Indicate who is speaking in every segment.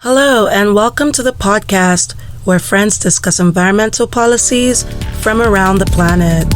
Speaker 1: Hello, and welcome to the podcast where friends discuss environmental policies from around the planet.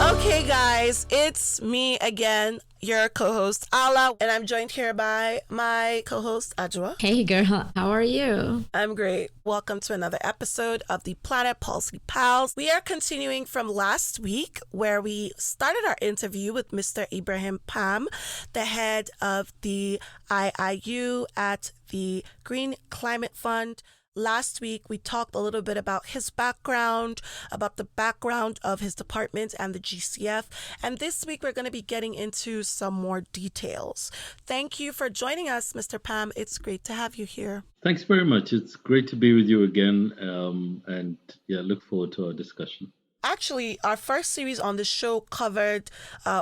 Speaker 1: Okay, guys, it's me again, your co host, Ala, and I'm joined here by my co host, Ajwa.
Speaker 2: Hey girl, how are you?
Speaker 1: I'm great. Welcome to another episode of the Planet Policy Pals. We are continuing from last week where we started our interview with Mr. Ibrahim Pam, the head of the IIU at the Green Climate Fund. Last week, we talked a little bit about his background, about the background of his department and the GCF. And this week, we're going to be getting into some more details. Thank you for joining us, Mr. Pam. It's great to have you here.
Speaker 3: Thanks very much. It's great to be with you again. And yeah, look forward to our discussion.
Speaker 1: Actually, our first series on the show covered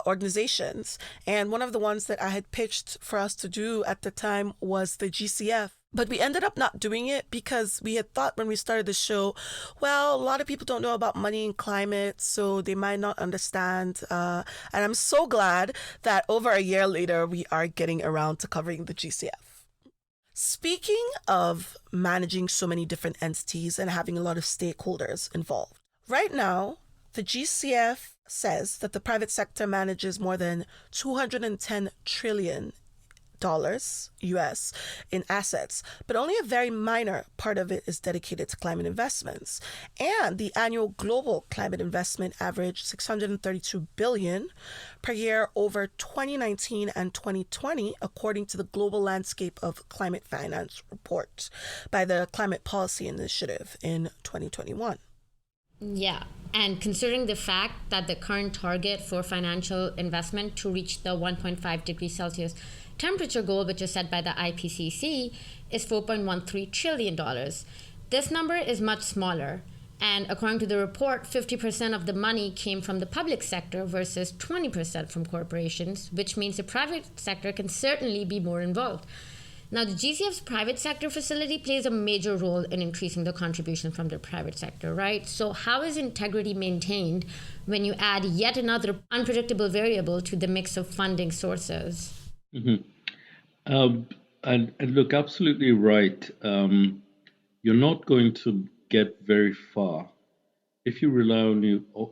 Speaker 1: organizations. And one of the ones that I had pitched for us to do at the time was the GCF. But we ended up not doing it because we had thought when we started the show, well, a lot of people don't know about money and climate, so they might not understand. And I'm so glad that over a year later, we are getting around to covering the GCF. Speaking of managing so many different entities and having a lot of stakeholders involved, right now, the GCF says that the private sector manages more than $210 trillion US in assets, but only a very minor part of it is dedicated to climate investments. And the annual global climate investment averaged $632 billion per year over 2019 and 2020, according to the Global Landscape of Climate Finance report by the Climate Policy Initiative in 2021.
Speaker 2: Yeah, and considering the fact that the current target for financial investment to reach the 1.5 degrees Celsius temperature goal, which is set by the IPCC, is $4.13 trillion. This number is much smaller. And according to the report, 50% of the money came from the public sector versus 20% from corporations, which means the private sector can certainly be more involved. Now, the GCF's private sector facility plays a major role in increasing the contribution from the private sector, right? So how is integrity maintained when you add yet another unpredictable variable to the mix of funding sources?
Speaker 3: Mm-hmm. And look, absolutely right. You're not going to get very far if you rely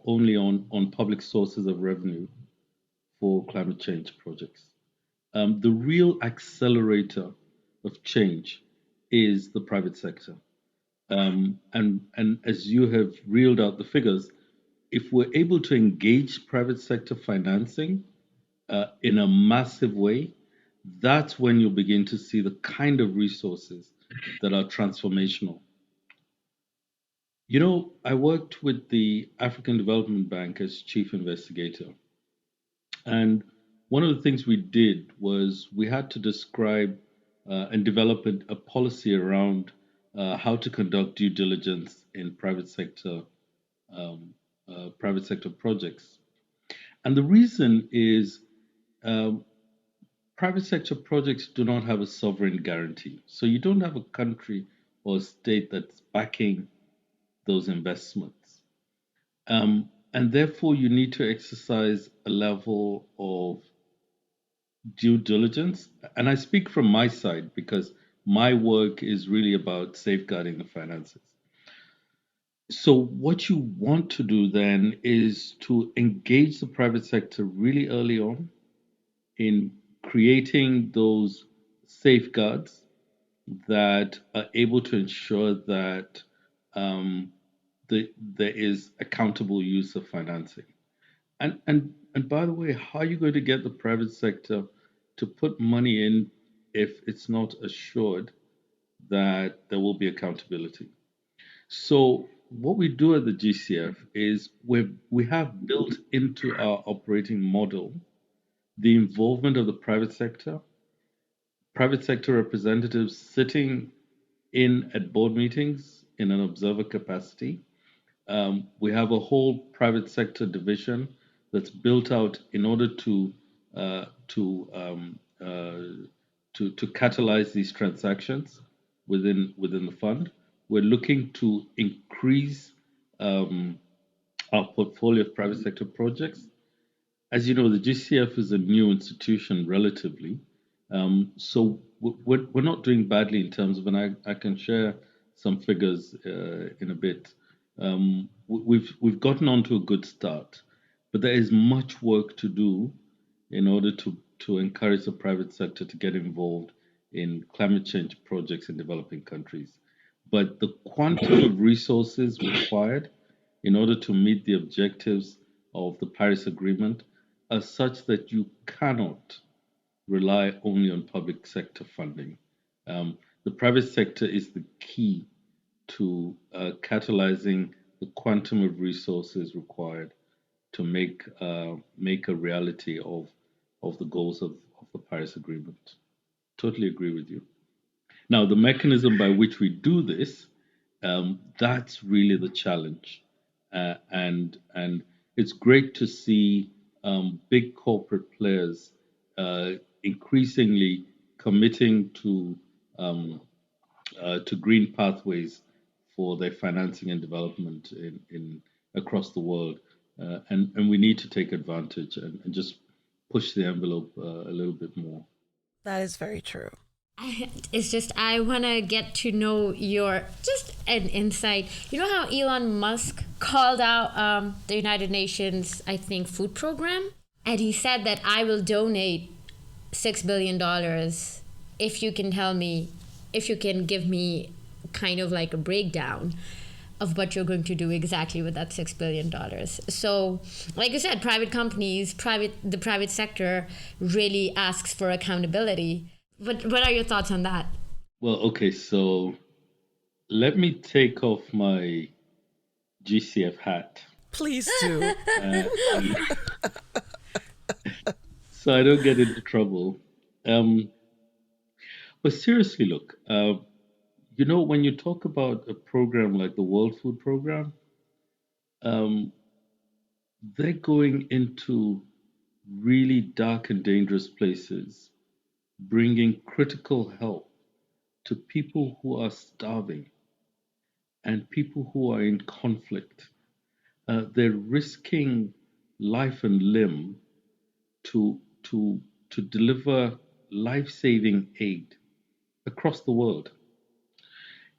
Speaker 3: only on public sources of revenue for climate change projects. The real accelerator of change is the private sector. And as you have reeled out the figures, if we're able to engage private sector financing in a massive way, that's when you'll begin to see the kind of resources that are transformational. You know, I worked with the African Development Bank as chief investigator. And one of the things we did was we had to describe and develop a policy around how to conduct due diligence in private sector projects. And the reason is um, private sector projects do not have a sovereign guarantee. So you don't have a country or a state that's backing those investments. And therefore, you need to exercise a level of due diligence. And I speak from my side because my work is really about safeguarding the finances. So, what you want to do then is to engage the private sector really early on in creating those safeguards that are able to ensure that um, there is accountable use of financing. And by the way, how are you going to get the private sector to put money in if it's not assured that there will be accountability? So what we do at the GCF is we have built into our operating model the involvement of the private sector representatives sitting in at board meetings in an observer capacity. We have a whole private sector division that's built out in order uh, to um, uh, to catalyze these transactions within the fund. We're looking to increase um, our portfolio of private sector projects. As you know, the GCF is a new institution relatively. So we're not doing badly in terms of, and I can share some figures in a bit. We've gotten on to a good start, but there is much work to do in order to encourage the private sector to get involved in climate change projects in developing countries. But the quantum of resources required in order to meet the objectives of the Paris Agreement are such that you cannot rely only on public sector funding. The private sector is the key to catalyzing the quantum of resources required to make a reality of the goals of the Paris Agreement. Totally agree with you. Now, the mechanism by which we do this, that's really the challenge, and it's great to see big corporate players increasingly committing to green pathways for their financing and development in across the world, and we need to take advantage and just push the envelope a little bit more.
Speaker 1: That is very true.
Speaker 2: It's just I want to get to know your just an insight. You know how Elon Musk called out the United Nations, I think, food program, and he said that I will donate $6 billion if you can tell me, if you can give me kind of like a breakdown of what you're going to do exactly with that $6 billion. So, like you said, private companies, the private sector really asks for accountability. What are your thoughts on that?
Speaker 3: Well, okay, so let me take off my GCF hat,
Speaker 1: Please do.
Speaker 3: uh, so I don't get into trouble. Um, but seriously, look, when you talk about a program like the World Food Program, um, they're going into really dark and dangerous places, bringing critical help to people who are starving and people who are in conflict. They're risking life and limb to to to deliver life-saving aid across the world.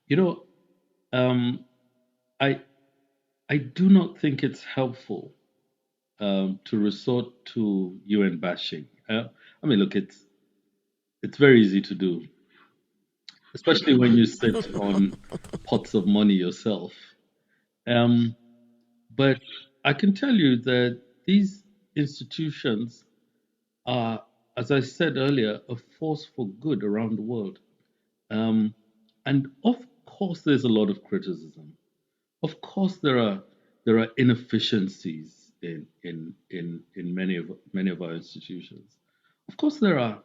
Speaker 3: You know, um, I I do not think it's helpful to resort to UN bashing. I mean, look, it's very easy to do, especially when you sit on pots of money yourself. Um, but I can tell you that these institutions are, as I said earlier, a force for good around the world. Um, and of course, there's a lot of criticism. Of course, there are inefficiencies in many of our institutions. Of course, there are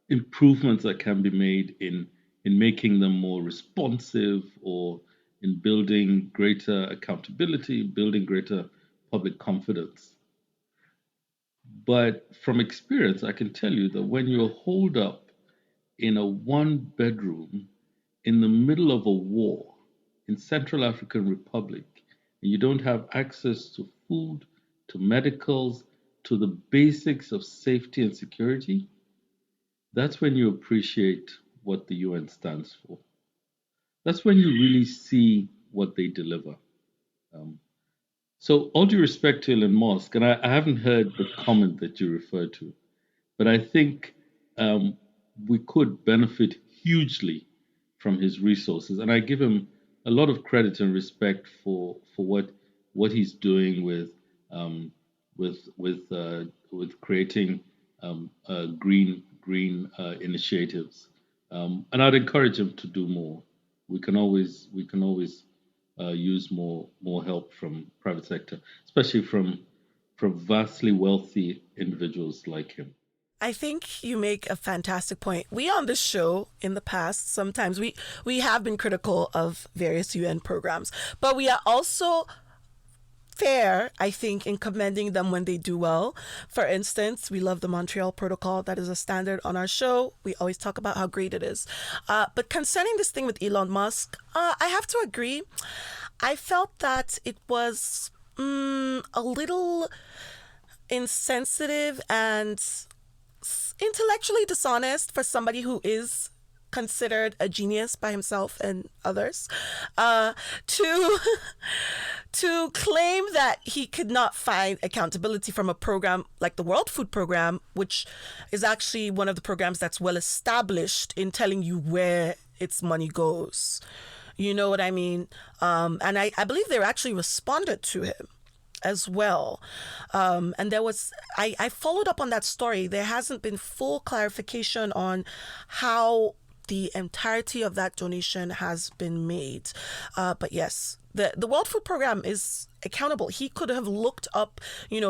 Speaker 3: improvements that can be made in making them more responsive or in building greater accountability, building greater public confidence. But from experience, I can tell you that when you're holed up in a one bedroom in the middle of a war in Central African Republic, and you don't have access to food, to medicals, to the basics of safety and security, that's when you appreciate what the UN stands for. That's when you really see what they deliver. Um, so, all due respect to Elon Musk, and I haven't heard the comment that you referred to, but I think um, we could benefit hugely from his resources, and I give him a lot of credit and respect for what he's doing um, with creating green initiatives, and I'd encourage him to do more. We can always use more help from private sector, especially from vastly wealthy individuals like him.
Speaker 1: I think you make a fantastic point. We on this show in the past, sometimes we have been critical of various UN programs, but we are also fair, I think, in commending them when they do well. For instance, we love the Montreal Protocol. That is a standard on our show. We always talk about how great it is. But concerning this thing with Elon Musk, I have to agree. I felt that it was a little insensitive and intellectually dishonest for somebody who is considered a genius by himself and others, to to claim that he could not find accountability from a program like the World Food Program, which is actually one of the programs that's well established in telling you where its money goes. You know what I mean? And I believe they actually responded to him as well. And I followed up on that story. There hasn't been full clarification on how the entirety of that donation has been made. But yes, the World Food Program is accountable. He could have looked up,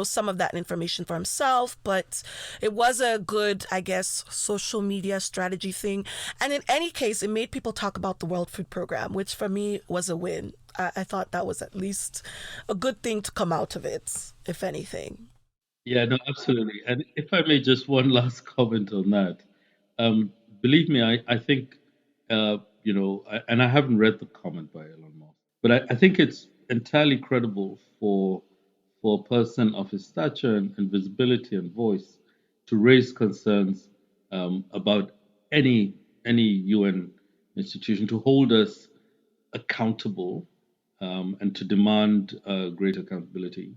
Speaker 1: some of that information for himself, but it was a good, I guess, social media strategy thing. And in any case, it made people talk about the World Food Program, which for me was a win. I thought that was at least a good thing to come out of it, if anything.
Speaker 3: Yeah, no, absolutely. And if I may, just one last comment on that. Um, Believe me, I think, and I haven't read the comment by Elon Musk, but I think it's entirely credible for a person of his stature and visibility and voice to raise concerns about any any UN institution, to hold us accountable, and to demand greater accountability.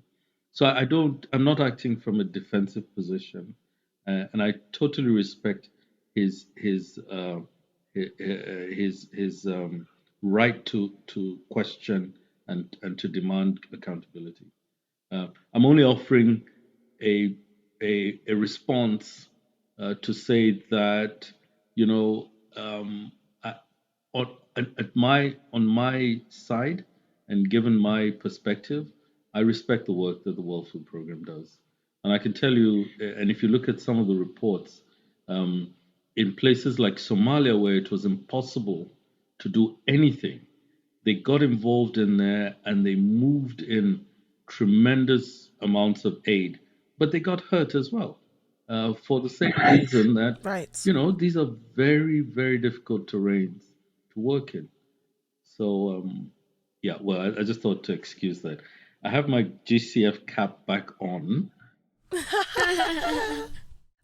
Speaker 3: So I'm not acting from a defensive position, and I totally respect his right to question and to demand accountability. I'm only offering a a response to say that, you know I, on my side, and given my perspective, I respect the work that the World Food Program does, and I can tell you, and if you look at some of the reports, um, in places like Somalia, where it was impossible to do anything, they got involved in there and they moved in tremendous amounts of aid, but they got hurt as well, for the same reason that,
Speaker 1: Right.
Speaker 3: these are very, very difficult terrains to work in. So, yeah, well, I just thought to excuse that. I have my GCF cap back on.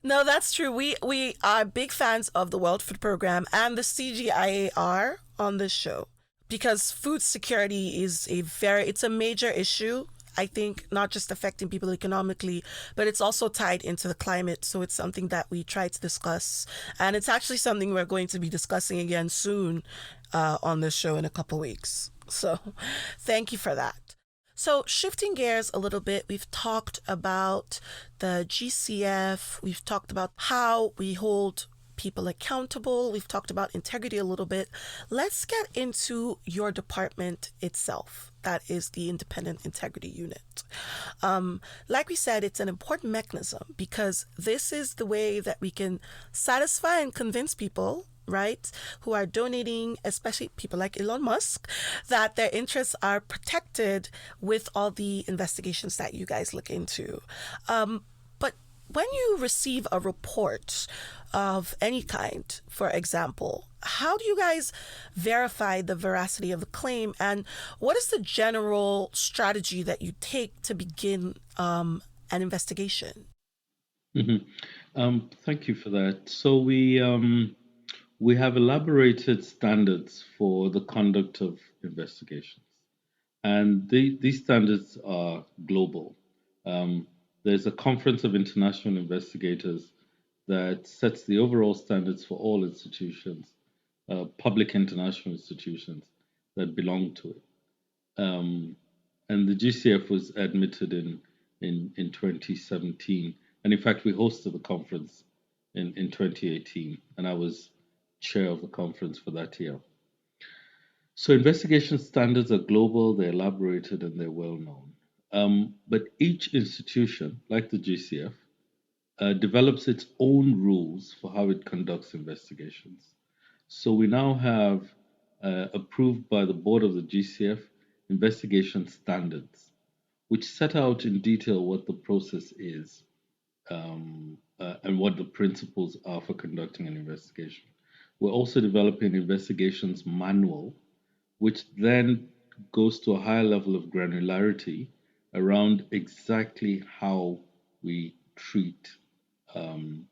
Speaker 1: No, that's true. We are big fans of the World Food Program and the CGIAR on this show because food security is it's a major issue. I think not just affecting people economically, but it's also tied into the climate. So it's something that we try to discuss, and it's actually something we're going to be discussing again soon on this show in a couple weeks. So, thank you for that. So, shifting gears a little bit, we've talked about the GCF, we've talked about how we hold people accountable, we've talked about integrity a little bit. Let's get into your department itself. That is the Independent Integrity Unit. Like we said, it's an important mechanism because this is the way that we can satisfy and convince people, right, who are donating, especially people like Elon Musk, that their interests are protected with all the investigations that you guys look into. But when you receive a report of any kind, for example, how do you guys verify the veracity of the claim, and what is the general strategy that you take to begin an investigation?
Speaker 3: Mhm. Thank you for that. So we have elaborated standards for the conduct of investigations, and these standards are global. Um, there's a Conference of International Investigators that sets the overall standards for all institutions, public international institutions that belong to it. Um, and the GCF was admitted in 2017. And in fact, we hosted the conference in 2018, and I was chair of the conference for that year. So investigation standards are global, they're elaborated, and they're well known. But each institution, like the GCF, develops its own rules for how it conducts investigations. So we now have, approved by the board of the GCF, investigation standards, which set out in detail what the process is, and what the principles are for conducting an investigation. We're also developing an investigations manual, which then goes to a higher level of granularity around exactly how we treat um,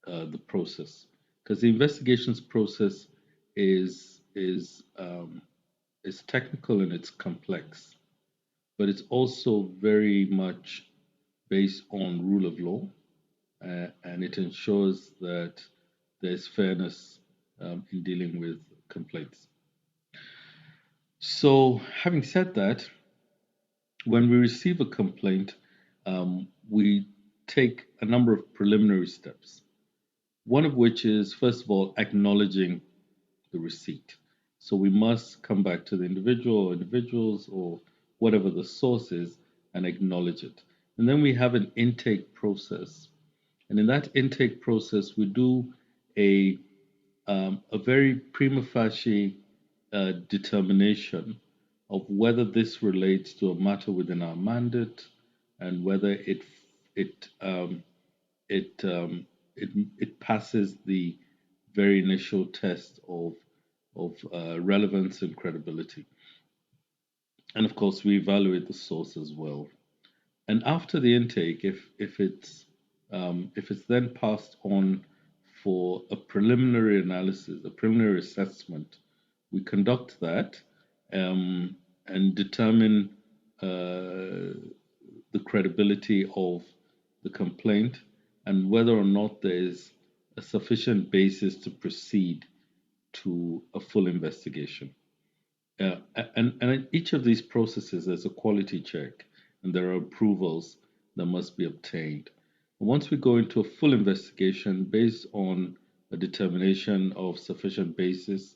Speaker 3: the process, because the investigations process is is technical and it's complex, but it's also very much based on rule of law, and it ensures that there's fairness in dealing with complaints. So, having said that, when we receive a complaint, we take a number of preliminary steps. One of which is, first of all, acknowledging the receipt. So we must come back to the individual or individuals or whatever the source is and acknowledge it. And then we have an intake process. And in that intake process, we do a, a very prima facie determination of whether this relates to a matter within our mandate and whether it it it passes the very initial test of relevance and credibility. And of course, we evaluate the source as well. And after the intake, if it's then passed on for a preliminary analysis, a preliminary assessment, we conduct that and determine uh, the credibility of the complaint and whether or not there is a sufficient basis to proceed to a full investigation. And in each of these processes, there's a quality check and there are approvals that must be obtained. Once we go into a full investigation based on a determination of sufficient basis,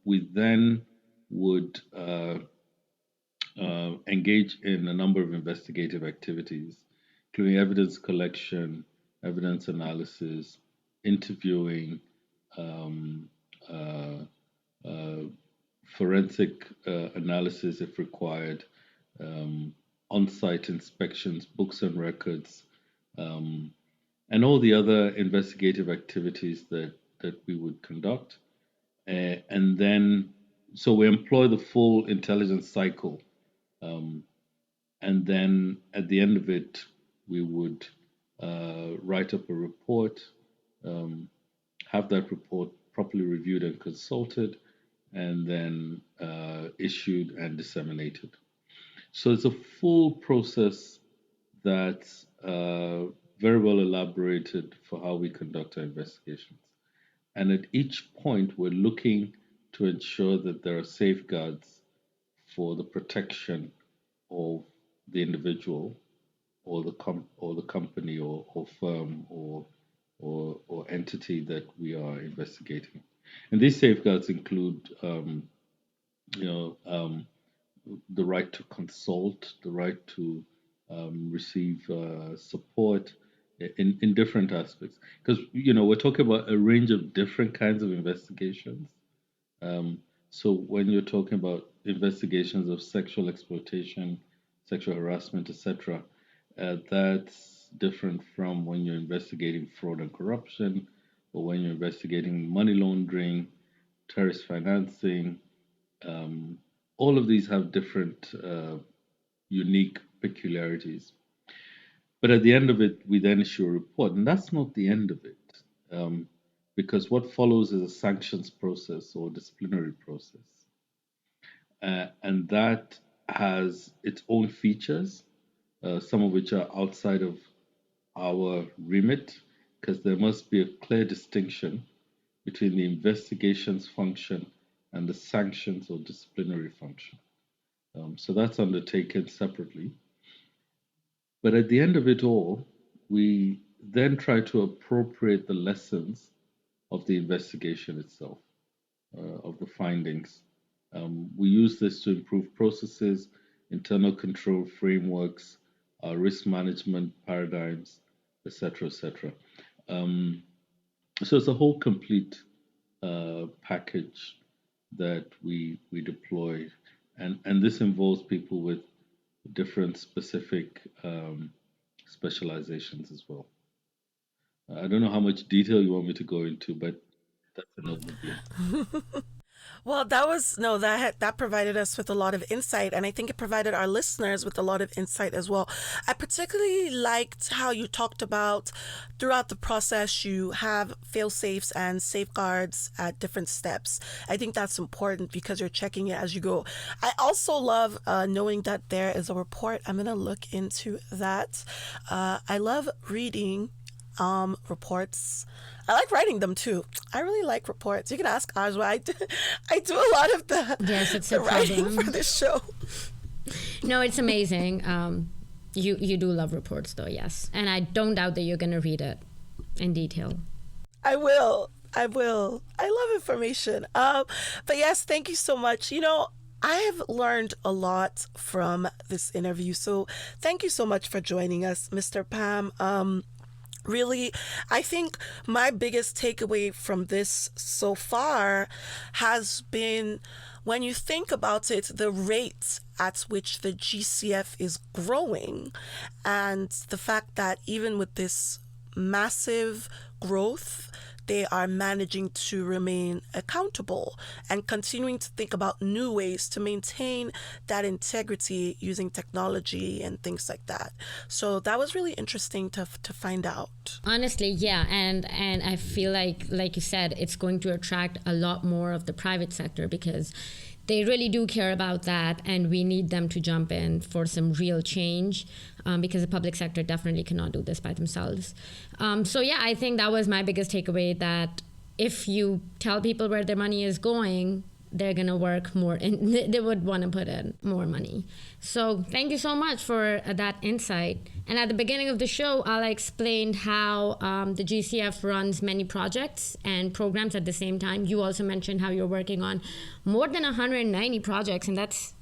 Speaker 3: we then would engage in a number of investigative activities, including evidence collection, evidence analysis, interviewing, um, uh, uh, forensic analysis if required, on site inspections, books and records, um, and all the other investigative activities that we would conduct. And then, so we employ the full intelligence cycle. Um, and then at the end of it, we would write up a report, um, have that report properly reviewed and consulted, and then issued and disseminated. So it's a full process that's very well elaborated for how we conduct our investigations. And at each point, we're looking to ensure that there are safeguards for the protection of the individual or or the company or firm or entity that we are investigating. And these safeguards include, you know, the right to consult, the right to receive support in different aspects. Because we're talking about a range of different kinds of investigations. Um, so when you're talking about investigations of sexual exploitation, sexual harassment, etc., that's different from when you're investigating fraud and corruption, or when you're investigating money laundering, terrorist financing. Um, all of these have different unique peculiarities. But at the end of it, we then issue a report, and that's not the end of it, um, because what follows is a sanctions process or disciplinary process, and that has its own features, some of which are outside of our remit, because there must be a clear distinction between the investigations function and the sanctions or disciplinary function. So that's undertaken separately. But at the end of it all, we then try to appropriate the lessons of the investigation itself, of the findings. We use this to improve processes, internal control frameworks, risk management paradigms, etc., etc. Um, so it's a whole complete package that we deploy, and this involves people with different specific specializations as well. I don't know how much detail you want me to go into, but that's an overview.
Speaker 1: Well, that was no that provided us with a lot of insight, and I think it provided our listeners with a lot of insight as well. I particularly liked how you talked about throughout the process you have fail safes and safeguards at different steps. I think that's important because you're checking it as you go. I also love knowing that there is a report. I'm gonna look into that. I love reading reports. I like writing them too. I really like reports. You can ask Ajwa. I do a lot of
Speaker 2: Yes, it's
Speaker 1: the
Speaker 2: a
Speaker 1: writing
Speaker 2: problem.
Speaker 1: for this show.
Speaker 2: No, it's amazing. You do love reports, though, yes, and I don't doubt that you're going to read it in detail.
Speaker 1: I will. I will. I love information. But yes, thank you so much. I have learned a lot from this interview. So thank you so much for joining us, Mr. Pam. Really, I think my biggest takeaway from this so far has been when you think about it, the rate at which the GCF is growing, and the fact that even with this massive growth, they are managing to remain accountable and continuing to think about new ways to maintain that integrity using technology and things like that. So that was really interesting to find out.
Speaker 2: Honestly, yeah, and I feel like you said, it's going to attract a lot more of the private sector because they really do care about that, and we need them to jump in for some real change, because the public sector definitely cannot do this by themselves. So yeah, I think that was my biggest takeaway, that if you tell people where their money is going, they're going to work more and they would want to put in more money. So thank you so much for that insight. And at the beginning of the show, Ala explained how the GCF runs many projects and programs at the same time. You also mentioned how you're working on more than 190 projects, and that's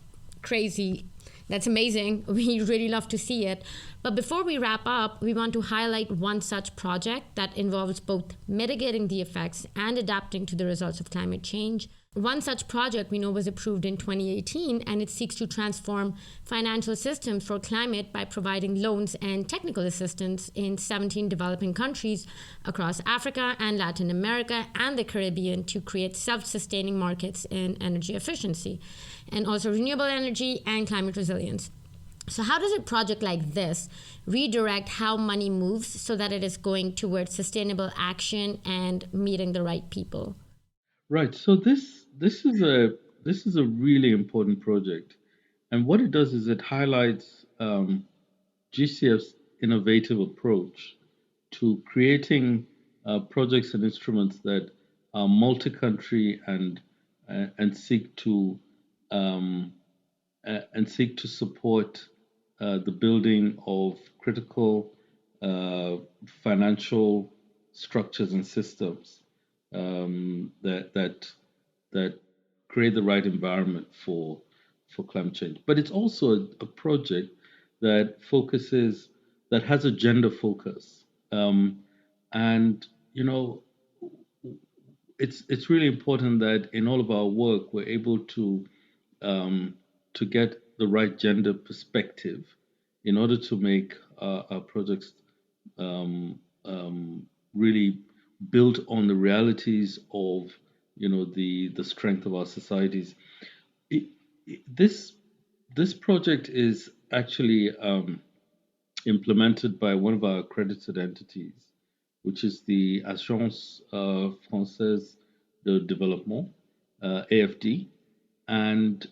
Speaker 2: crazy. That's amazing. We really love to see it. But before we wrap up, we want to highlight one such project that involves both mitigating the effects and adapting to the results of climate change. One such project we know was approved in 2018, and it seeks to transform financial systems for climate by providing loans and technical assistance in 17 developing countries across Africa and Latin America and the Caribbean to create self-sustaining markets in energy efficiency and also renewable energy and climate resilience. So how does a project like this redirect how money moves so that it is going towards sustainable action and meeting the right people?
Speaker 3: Right. So this is a really important project, and what it does is it highlights GCF's innovative approach to creating projects and instruments that are multi-country and um, seek to support the building of critical financial structures and systems that create the right environment for climate change. But it's also a project that focuses that has a gender focus, and you know it's really important that in all of our work we're able um, to get the right gender perspective in order to make our projects um, really built on the realities of the strength of our societies. It, this project is actually implemented by one of our accredited entities, which is the Agence Française de Développement, AFD, and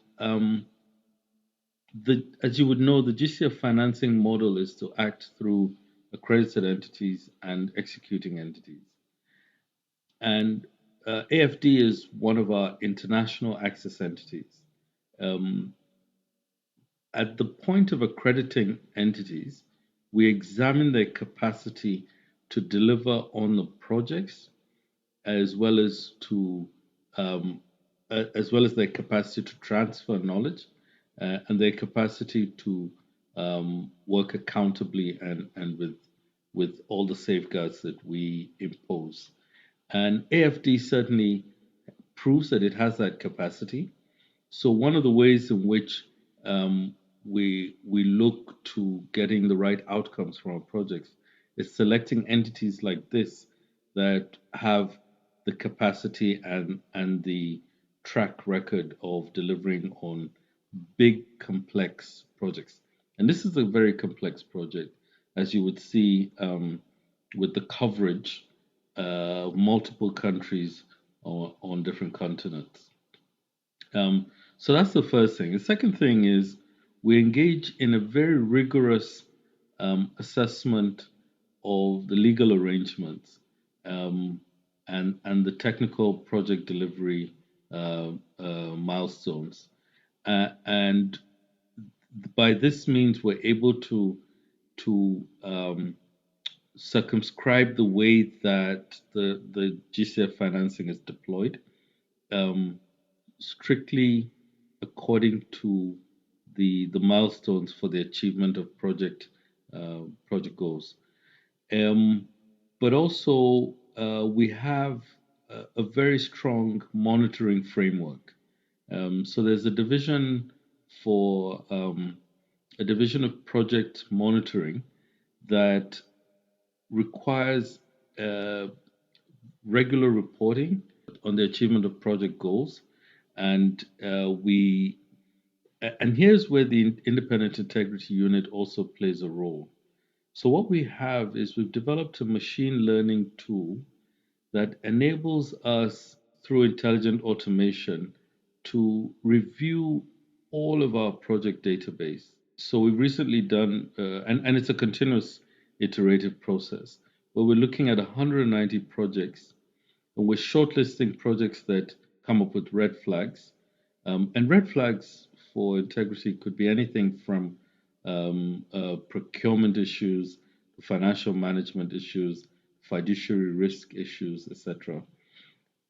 Speaker 3: as you would know, the GCF financing model is to act through accredited entities and executing entities. And AFD is one of our international access entities. Um, at the point of accrediting entities, we examine their capacity to deliver on the projects as well as to as well as their capacity to transfer knowledge and their capacity to work accountably and with all the safeguards that we impose. And AFD certainly proves that it has that capacity. So one of the ways in which we look to getting the right outcomes from our projects is selecting entities like this that have the capacity and the track record of delivering on big, complex projects. And this is a very complex project, as you would see with the coverage, multiple countries on different continents. Um, so that's the first thing. The second thing is we engage in a very rigorous assessment of the legal arrangements um, and the technical project delivery milestones. And by this means, we're able to circumscribe the way that the GCF financing is deployed, um, strictly according to the milestones for the achievement of project goals. Um, but also, we have a very strong monitoring framework. So there's for a division of project monitoring that requires uh, regular reporting on the achievement of project goals, and and here's where the independent integrity unit also plays a role. So what we have is we've developed a machine learning tool that enables us through intelligent automation to review all of our project database. So we've recently done, and it's a continuous iterative process, where we're looking at 190 projects and we're shortlisting projects that come up with red flags. And red flags for integrity could be anything from procurement issues, financial management issues, fiduciary risk issues, etc.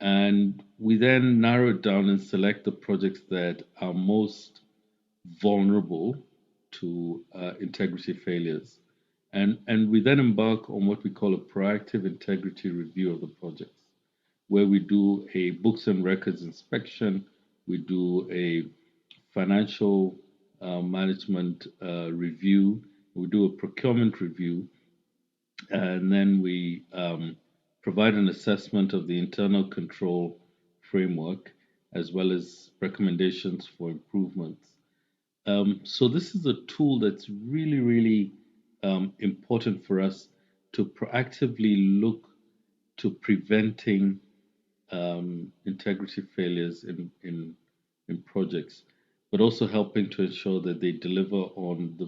Speaker 3: And we then narrow it down and select the projects that are most vulnerable to integrity failures. And we then embark on what we call a proactive integrity review of the projects, where we do a books and records inspection, we do a financial management review, we do a procurement review, and then we provide an assessment of the internal control framework as well as recommendations for improvements. So this is a tool that's really, really important for us to proactively look to preventing integrity failures in projects, but also helping to ensure that they deliver on the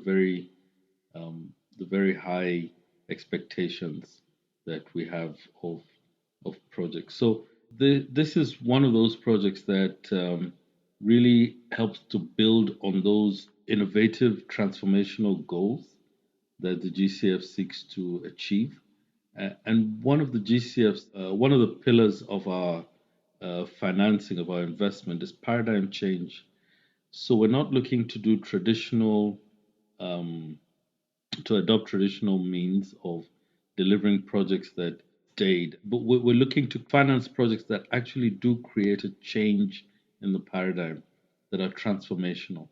Speaker 3: very high expectations that we have of projects. So this is one of those projects that really helps to build on those innovative transformational goals that the GCF seeks to achieve. And one of the GCF's, one of the pillars of our financing of our investment is paradigm change. So we're not looking to do um, to adopt traditional means of delivering projects that stayed, but we're looking to finance projects that actually do create a change in the paradigm that are transformational.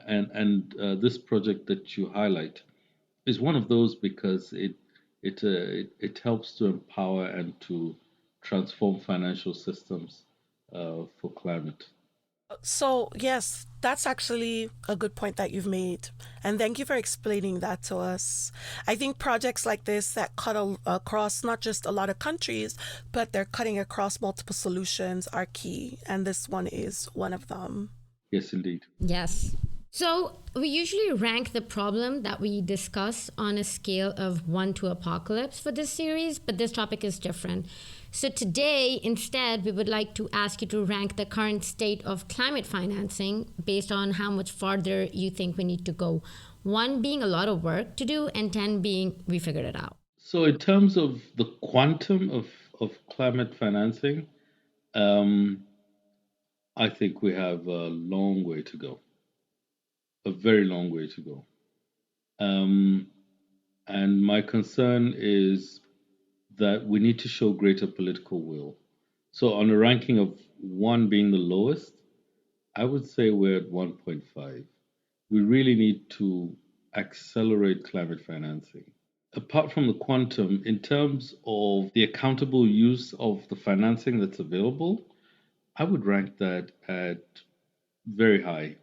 Speaker 3: And this project that you highlight is one of those because it helps to empower and to transform financial systems for climate.
Speaker 1: So, yes, that's actually a good point that you've made. And thank you for explaining that to us. I think projects like this that cut across not just a lot of countries, but they're cutting across multiple solutions are key. And this one is one of them.
Speaker 3: Yes, indeed.
Speaker 2: Yes. So we usually rank the problem that we discuss on a scale of 1 to apocalypse for this series, but this topic is different. So today, instead, we would like to ask you to rank the current state of climate financing based on how much farther you think we need to go. 1 being a lot of work to do, and 10 being we figured it out.
Speaker 3: So, in terms of the quantum of climate financing, um, I think we have a long way to go, a very long way to go. Um, and my concern is that we need to show greater political will. So, on a ranking of 1 being the lowest, I would say we're at 1.5. We really need to accelerate climate financing. Apart from the quantum, in terms of the accountable use of the financing that's available, I would rank that at very high.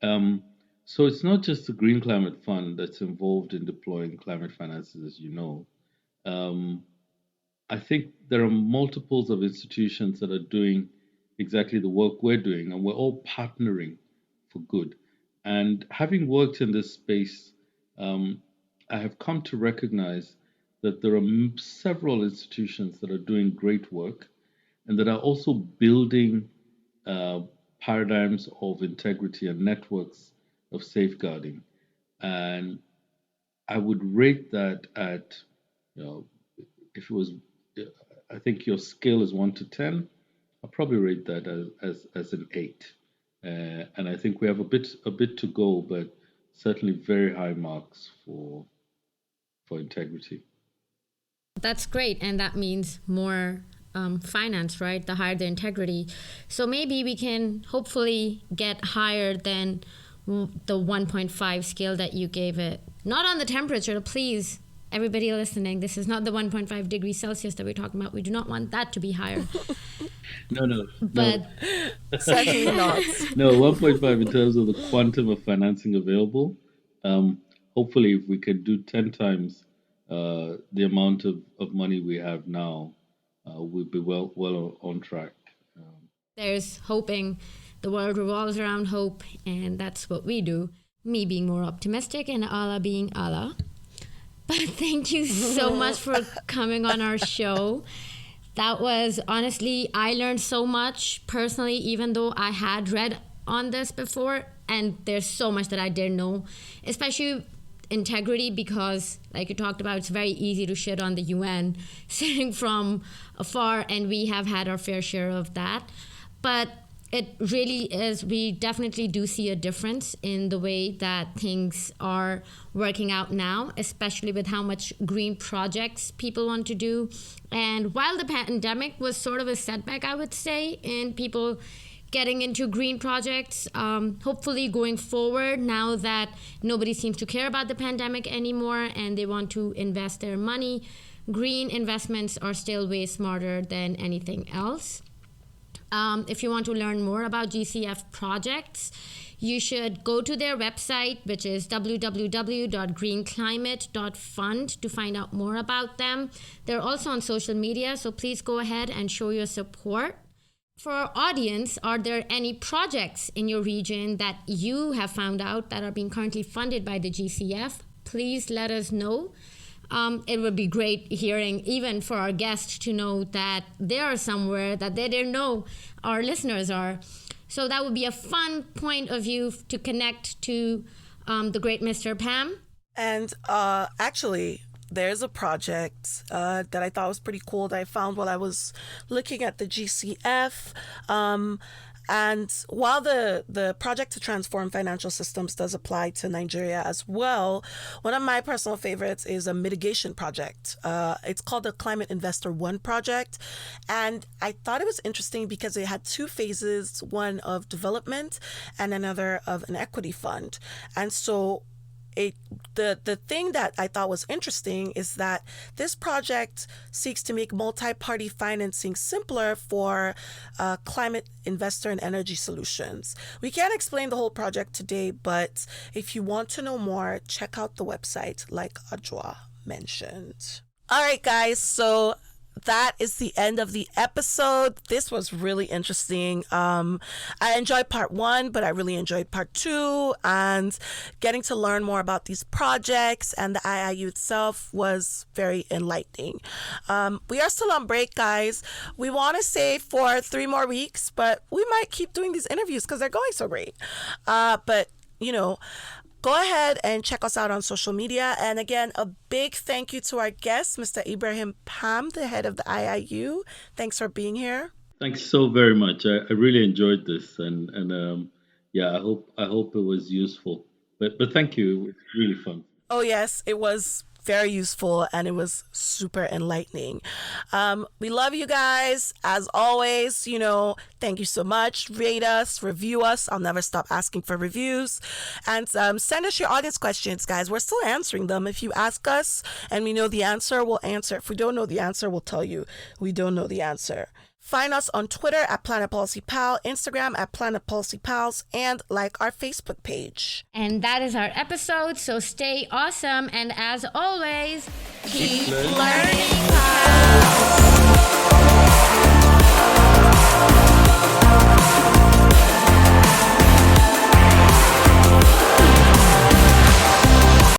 Speaker 3: Um, so it's not just the Green Climate Fund that's involved in deploying climate finances, as you know. Um, I think there are multiples of institutions that are doing exactly the work we're doing, and we're all partnering for good. And having worked in this space, um, I have come to recognize that there are several institutions that are doing great work and that are also building uh, paradigms of integrity and networks of safeguarding. And I would rate that at, you know, if it was, I think your scale is 1 to 10. I'll probably rate that as an 8. And I think we have a bit to go, but certainly very high marks for integrity.
Speaker 2: That's great. And that means more finance, right? The higher the integrity. So maybe we can hopefully get higher than the 1.5 scale that you gave it. Not on the temperature, please. Everybody listening, this is not the 1.5 degrees Celsius that we're talking about. We do not want that to be higher.
Speaker 3: No,
Speaker 2: But
Speaker 1: Certainly not.
Speaker 3: no. 1.5 in terms of the quantum of financing available. Hopefully, if we can do 10 times the amount of money we have now, we'll be well on track.
Speaker 2: there's hoping. The world revolves around hope, and that's what we do. Me being more optimistic and Allah being Allah. But thank you so much for coming on our show. That was honestly, I learned so much personally, even though I had read on this before, and there's so much that I didn't know, especially integrity, because like you talked about, it's very easy to shit on the UN sitting from afar, and we have had our fair share of that. But it really is, we definitely do see a difference in the way that things are working out now, especially with how much green projects people want to do. And while the pandemic was sort of a setback, I would say, in people getting into green projects, hopefully going forward, now that nobody seems to care about the pandemic anymore and they want to invest their money, green investments are still way smarter than anything else. If you want to learn more about GCF projects, you should go to their website, which is www.greenclimate.fund, to find out more about them. They're also on social media, so please go ahead and show your support. For our audience, are there any projects in your region that you have found out that are being currently funded by the GCF? Please let us know. It would be great hearing, even for our guests, to know that they are somewhere that they didn't know our listeners are. So that would be a fun point of view to connect to the great Mr. Pam.
Speaker 1: And actually, there's a project that I thought was pretty cool that I found while I was looking at the GCF. And while the project to transform financial systems does apply to Nigeria as well, one of my personal favorites is a mitigation project. It's called the Climate Investor One project. And I thought it was interesting because it had two phases, one of development and another of an equity fund. And so the thing that I thought was interesting is that this project seeks to make multi-party financing simpler for climate investor and energy solutions. We can't explain the whole project today, but if you want to know more, check out the website like Ajwa mentioned. All right, guys, so that is the end of the episode. This was really interesting. I enjoyed part 1, but I really enjoyed part 2, and getting to learn more about these projects and the IIU itself was very enlightening. We are still on break, guys. We want to stay for 3 more weeks, but we might keep doing these interviews because they're going so great. But, go ahead and check us out on social media. And again, a big thank you to our guest, Mr. Ibrahim Pam, the head of the IIU. Thanks for being here.
Speaker 3: Thanks so very much. I really enjoyed this, and yeah, I hope it was useful. But thank you. It was really fun.
Speaker 1: Oh yes, it was very useful and it was super enlightening. We love you guys. As always, thank you so much. Rate us, review us. I'll never stop asking for reviews. And send us your audience questions, guys. We're still answering them. If you ask us and we know the answer, we'll answer. If we don't know the answer, we'll tell you we don't know the answer. Find us on Twitter at Planet Policy Pal, Instagram at Planet Policy Pals, and like our Facebook page.
Speaker 2: And that is our episode, so stay awesome, and as always,
Speaker 1: keep learning.